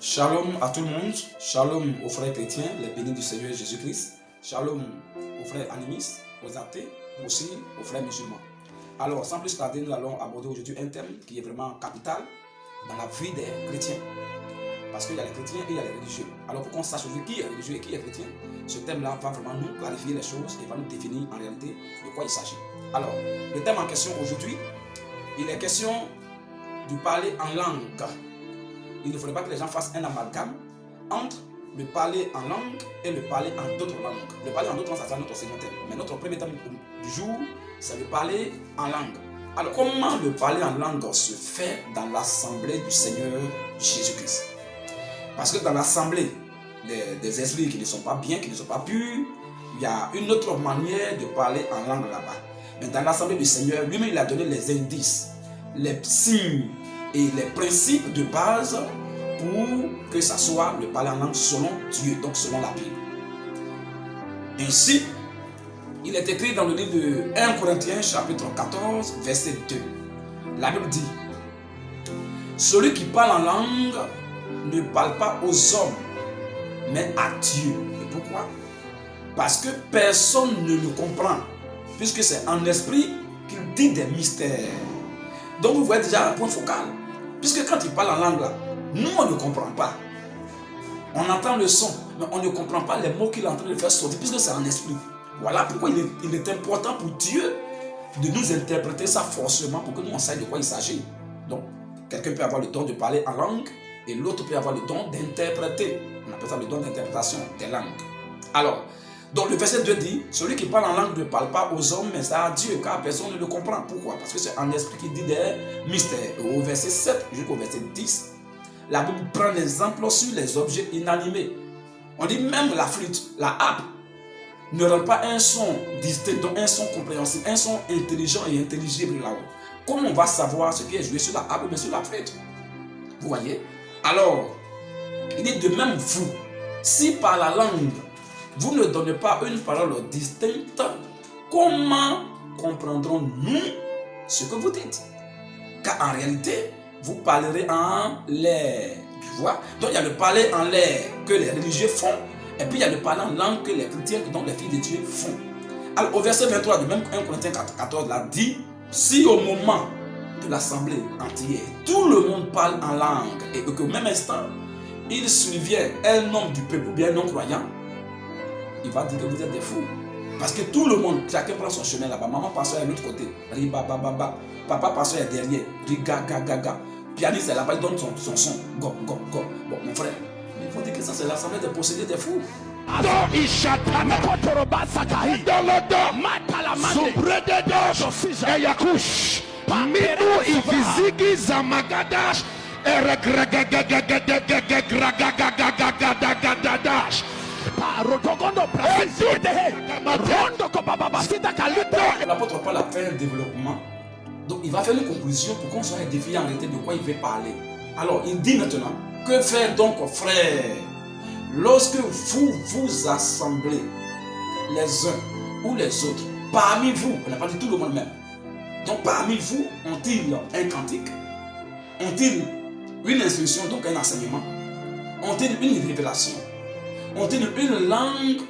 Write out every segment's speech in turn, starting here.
Shalom à tout le monde, shalom aux frères chrétiens, les bénis du Seigneur Jésus-Christ, shalom aux frères animistes, aux athées, aussi aux frères musulmans. Alors, sans plus tarder, nous allons aborder aujourd'hui un thème qui est vraiment capital dans la vie des chrétiens. Parce qu'il y a les chrétiens et il y a les religieux. Alors, pour qu'on sache aujourd'hui qui est religieux et qui est chrétien, ce thème-là va vraiment nous clarifier les choses et va nous définir en réalité de quoi il s'agit. Alors, le thème en question aujourd'hui, il est question du parler en langue. Il ne faudrait pas que les gens fassent un amalgame entre le parler en langue et le parler en d'autres langues. Le parler en d'autres langues, ça sera notre second thème. Mais notre premier thème du jour, c'est le parler en langue. Alors, comment le parler en langue se fait dans l'assemblée du Seigneur Jésus-Christ? Parce que dans l'assemblée des esprits qui ne sont pas bien, qui ne sont pas purs, il y a une autre manière de parler en langue là-bas. Mais dans l'assemblée du Seigneur, lui-même, il a donné les indices, les signes et les principes de base pour que ça soit le parler en langue selon Dieu, donc selon la Bible. Ainsi, il est écrit dans le livre de 1 Corinthiens chapitre 14, verset 2. La Bible dit: celui qui parle en langue ne parle pas aux hommes, mais à Dieu. Et pourquoi? Parce que personne ne le comprend, puisque c'est en esprit qu'il dit des mystères. Donc vous voyez déjà un point focal. Puisque quand il parle en langue là, nous on ne comprend pas. On entend le son, mais on ne comprend pas les mots qu'il est en train de faire sortir, puisque c'est en esprit. Voilà pourquoi il est important pour Dieu de nous interpréter ça forcément pour que nous on sache de quoi il s'agit. Donc, quelqu'un peut avoir le don de parler en langue et l'autre peut avoir le don d'interpréter. On appelle ça le don d'interprétation des langues. Alors, donc le verset 2 dit: celui qui parle en langue ne parle pas aux hommes, mais c'est à Dieu, car personne ne le comprend. Pourquoi? Parce que c'est en esprit qui dit des mystères. Et au verset 7 jusqu'au verset 10, la Bible prend l'exemple sur les objets inanimés. On dit même la flûte, la harpe, ne rend pas un son distinct, donc un son compréhensible, un son intelligent et intelligible là-haut. Comment on va savoir ce qui est joué sur la harpe ou sur la flûte? Vous voyez? Alors, il dit de même vous, si par la langue, vous ne donnez pas une parole distincte, comment comprendrons-nous ce que vous dites? Car en réalité, vous parlerez en l'air. Tu vois? Donc il y a le parler en l'air que les religieux font, et puis il y a le parler en langue que les chrétiens, donc les filles de Dieu, font. Alors au verset 23 de même 1 Corinthiens 14, là dit: si au moment de l'assemblée entière, tout le monde parle en langue, et qu'au même instant, il survient un homme du peuple ou bien un non-croyant, il va dire que vous êtes des fous. Parce que tout le monde, chacun prend son chemin là-bas. Maman pasteur est de l'autre côté. Riba, baba. Papa pasteur est derrière. Riga, gaga. Pianiste est là-bas, il donne son son. Go. Bon, mon frère, il faut dire que ça, c'est l'assemblée des possédés des fous. L'apôtre Paul a fait un développement. Donc il va faire une conclusion pour qu'on soit édifié en réalité de quoi il veut parler. Alors il dit maintenant: que faire donc, frères, lorsque vous vous assemblez les uns ou les autres, parmi vous, on n'a pas dit tout le monde même. Donc parmi vous, ont-ils un cantique? Ont-ils une instruction, donc un enseignement? Ont-ils une révélation? Ont-ils une langue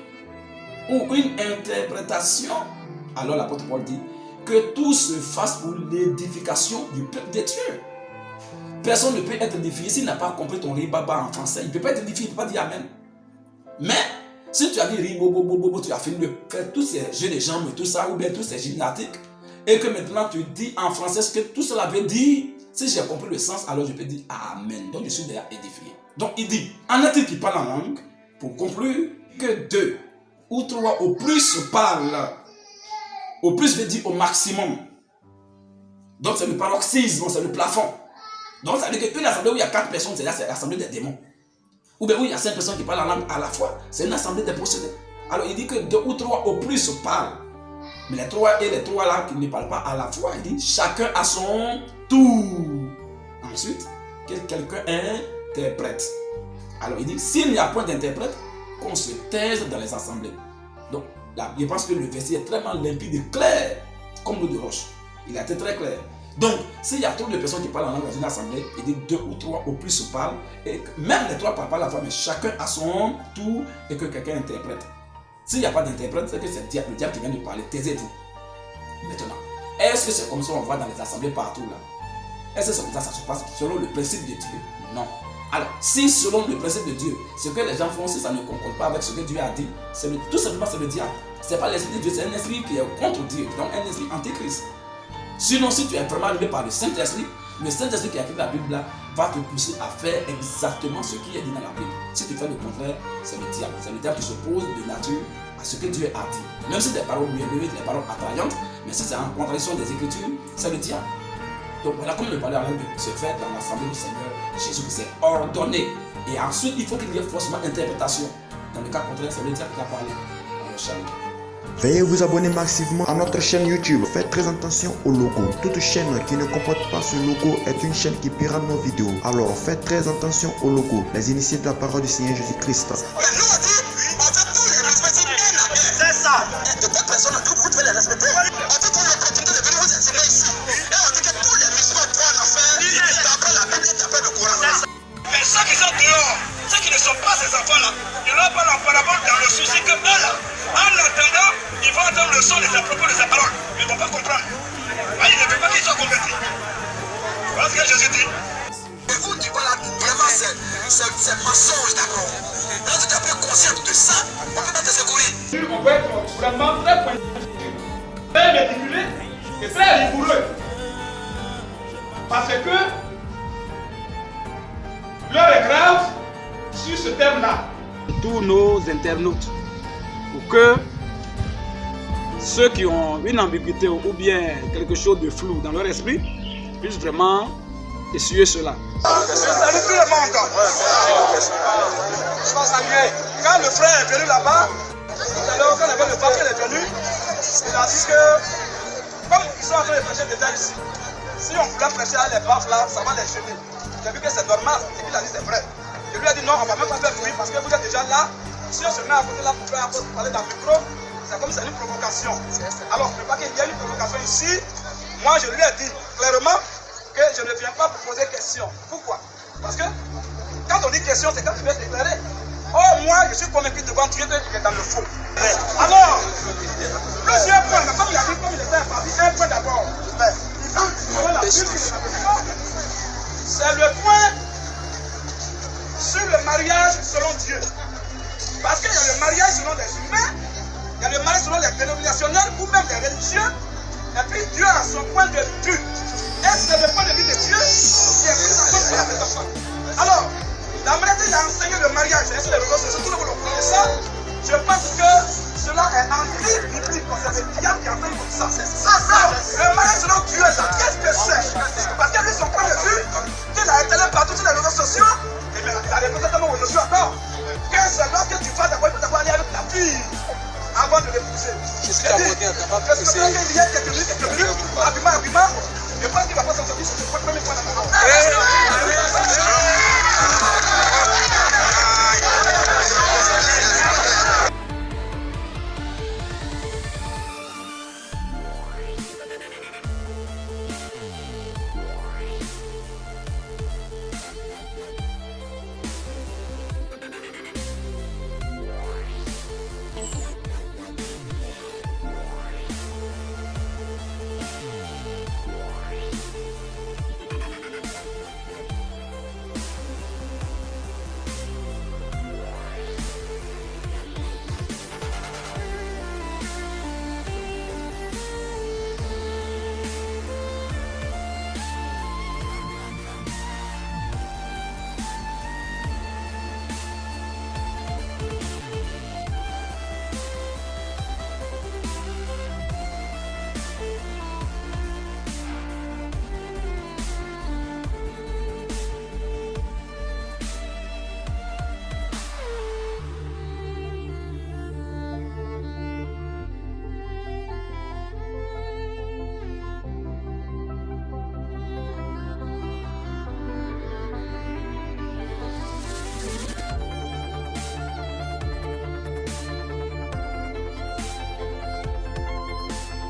ou une interprétation? Alors l'apôtre Paul dit que tout se fasse pour l'édification du peuple de Dieu. Personne ne peut être édifié s'il n'a pas compris ton ribaba en français. Il ne peut pas être édifié, il ne peut pas dire amen. Mais si tu as dit ribobobobo, tu as fini de faire tous ces jeux de jambes et tout ça, ou bien tous ces gymnastiques, et que maintenant tu dis en français ce que tout cela veut dire, si j'ai compris le sens, alors je peux dire amen. Donc je suis déjà édifié. Donc il dit: en est-il qui parle en langue? Pour conclure, que 2 ou 3 au plus parlent. Au plus veut dire au maximum. Donc c'est le paroxysme, c'est le plafond. Donc ça veut dire qu'une assemblée où il y a 4 personnes, c'est l'assemblée des démons. Ou bien où il y a 5 personnes qui parlent en langue à la fois, c'est une assemblée des possédés. Alors il dit que 2 ou 3 au plus parlent. Mais les 3 là qui ne parlent pas à la fois, il dit chacun à son tour. Ensuite, que quelqu'un interprète. Alors il dit: s'il n'y a point d'interprète, qu'on se taise dans les assemblées. Donc là, je pense que le verset est vraiment limpide et clair, comme l'eau de roche. Il a été très clair. Donc, s'il y a trop de personnes qui parlent en langue dans une assemblée, il dit 2 ou 3 au plus se parlent, et même les 3 ne parlent pas à la fois, mais chacun a son tour et que quelqu'un interprète. S'il n'y a pas d'interprète, c'est que c'est le diable qui vient de parler. Taisez-vous. Maintenant, est-ce que c'est comme ça qu'on voit dans les assemblées partout là? Est-ce que c'est comme ça que ça se passe selon le principe de Dieu? Non. Alors, si selon le principe de Dieu, ce que les gens font, si ça ne concorde pas avec ce que Dieu a dit, tout simplement c'est le diable. Ce n'est pas l'esprit de Dieu, c'est un esprit qui est contre Dieu, donc un esprit antéchrist. Sinon, si tu es vraiment animé par le Saint-Esprit qui a écrit la Bible là, va te pousser à faire exactement ce qui est dit dans la Bible. Si tu fais le contraire, c'est le diable. C'est le diable qui s'oppose de nature à ce que Dieu a dit. Même si des paroles bienveillantes, des paroles attrayantes, mais si c'est en contradiction des Écritures, c'est le diable. Donc voilà comme le parler en langue se fait dans l'assemblée du Seigneur Jésus qui s'est ordonné. Et ensuite, il faut qu'il y ait forcément interprétation. Dans le cas contraire, c'est le diable qui a parlé dans le chaîne. Veuillez vous abonner massivement à notre chaîne YouTube. Faites très attention au logo. Toute chaîne qui ne comporte pas ce logo est une chaîne qui pirate nos vidéos. Alors faites très attention au logo. Les initiés de la parole du Seigneur Jésus-Christ. C'est ça. De toute personne, vous devez les respecter. En fait, on a continué de venir vous enseigner ici. Et on dit que tous les musulmans doivent en faire. D'après la Bible, d'après le Coran. Mais ceux qui sont dehors, ceux qui ne sont pas ces enfants-là, ils leur parlent en parabole dans le souci que eux là, en attendant, ils vont entendre le son de ses propos, de ses paroles. Ils ne vont pas comprendre. Ils ne veulent pas qu'ils soient convertis. Voilà ce que Jésus dit. Et vous, tu vois là, vraiment, c'est mensonge d'accord. Quand tu es conscient de ça, on peut pas te secourir. On peut être vraiment très pointu, très méticulé et très rigoureux. Parce que l'heure est grave sur ce thème-là. Tous nos internautes, pour que ceux qui ont une ambiguïté ou bien quelque chose de flou dans leur esprit puissent vraiment essuyer cela. Salut tout le monde. Je vais saluer. Quand le frère est venu là-bas, alors quand le pape est venu, il a dit que comme ils sont en train de prêcher déjà ici, si on voulait prêcher à les baffes là, ça va les gêner. J'ai vu que c'est normal, ce qu'il a dit c'est vrai. Je lui ai dit non, on ne va même pas faire bruit parce que vous êtes déjà là. Si on se met à côté là pour parler dans le micro, c'est comme c'est une provocation. Alors, ne pas qu'il y ait une provocation ici. Moi, je lui ai dit clairement que je ne viens pas pour poser question. Pourquoi? Parce que quand on dit question, c'est quand tu veux déclarer. Oh, moi, je suis convaincu devant Dieu qu'il est dans le faux. Alors, plusieurs points, mais comme il a dit, comme il était imparti, un point d'abord. C'est le point sur le mariage selon Dieu. Parce qu'il y a le mariage selon les humains, il y a le mariage selon les dénominationnels ou même les religieux. Et puis Dieu a son point de vue. Et c'est le point de vue de Dieu qui est pris en compte par les enfants. Alors, la manière dont il a enseigné le mariage, et sur les réseaux sociaux, tout le monde connaît ça. Je pense que cela est anti-biblique. C'est le diable qui enseigne comme ça. C'est ça. Le mariage selon Dieu, là, qu'est-ce que c'est? Parce qu'il a son point de vue, qu'il a étalé partout sur les réseaux sociaux. Et bien, il a répété tellement aujourd'hui encore. Que c'est lorsque tu vas d'abord, il faut d'abord aller avec ta fille avant de l'épouser. Je dis, parce que qu'il y a quelques minutes, argument, je pense qu'il ne va pas s'en sortir.